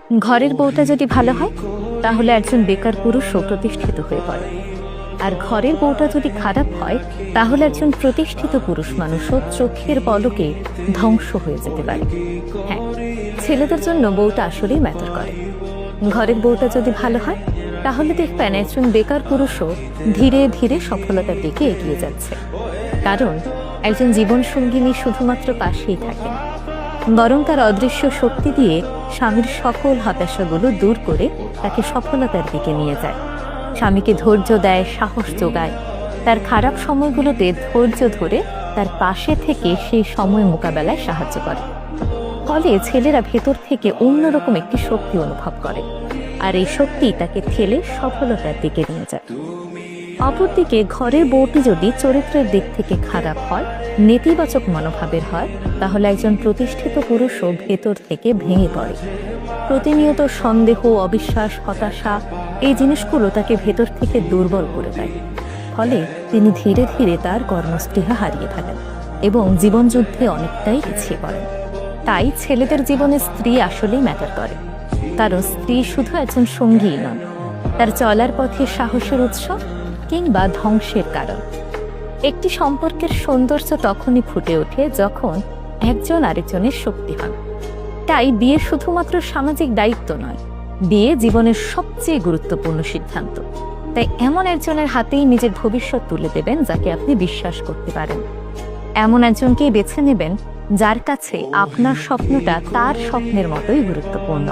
ঘরের বউটা যদি ভালো হয় তাহলে একজন বেকার পুরুষও প্রতিষ্ঠিত হয়ে পড়ে, আর ঘরের বউটা যদি খারাপ হয় তাহলে একজন প্রতিষ্ঠিত পুরুষ মানুষও চোখের পলকে ধ্বংস হয়ে যেতে পারে। হ্যাঁ, ছেলেদের জন্য বউটা আসলেই ম্যাটার করে। ঘরের বউটা যদি ভালো হয় তাহলে দেখবেন একজন বেকার পুরুষও ধীরে ধীরে সফলতার দিকে এগিয়ে যাচ্ছে, কারণ একজন জীবন সঙ্গিনী শুধুমাত্র পাশেই থাকে না, বরং তার অদৃশ্য শক্তি দিয়ে স্বামীর সকল হতাশাগুলো দূর করে তাকে সফলতার দিকে নিয়ে যায়। স্বামীকে ধৈর্য দেয়, সাহস যোগায়, তার খারাপ সময়গুলোতে ধৈর্য ধরে তার পাশে থেকে সেই সময় মোকাবেলায় সাহায্য করে। ফলে ছেলেরা ভেতর থেকে অন্যরকম একটি শক্তি অনুভব করে, আর এই শক্তি তাকে ঠেলে সফলতার দিকে নিয়ে যায়। অপরদিকে ঘরের বউটি যদি চরিত্রের দিক থেকে খারাপ হয়, নেতিবাচক মনোভাবের হয়, তাহলে একজন প্রতিষ্ঠিত পুরুষও ভেতর থেকে ভেঙে পড়ে। প্রতিনিয়ত সন্দেহ, অবিশ্বাস, হতাশা এই জিনিসগুলো তাকে ভেতর থেকে দুর্বল করে দেয়। ফলে তিনি ধীরে ধীরে তার কর্মস্পৃহা হারিয়ে ফেলেন এবং জীবনযুদ্ধে অনেকটাই পিছিয়ে পড়েন। তাই ছেলেদের জীবনে স্ত্রী আসলেই ম্যাটার করে, কারণ স্ত্রী শুধু একজন সঙ্গী নন, তার চলার পথে সাহসের উৎস কিংবা ধ্বংসের কারণ। একটি সম্পর্কের সৌন্দর্য তখনই ফুটে ওঠে যখন একজন আরেকজনের শক্তি হন। তাই বিয়ে শুধুমাত্র সামাজিক দায়িত্ব নয়, বিয়ে জীবনের সবচেয়ে গুরুত্বপূর্ণ সিদ্ধান্ত। তাই এমন একজনের হাতেই নিজের ভবিষ্যৎ তুলে দেবেন যাকে আপনি বিশ্বাস করতে পারেন। এমন একজনকেই বেছে নেবেন যার কাছে আপনার স্বপ্নটা তার স্বপ্নের মতোই গুরুত্বপূর্ণ।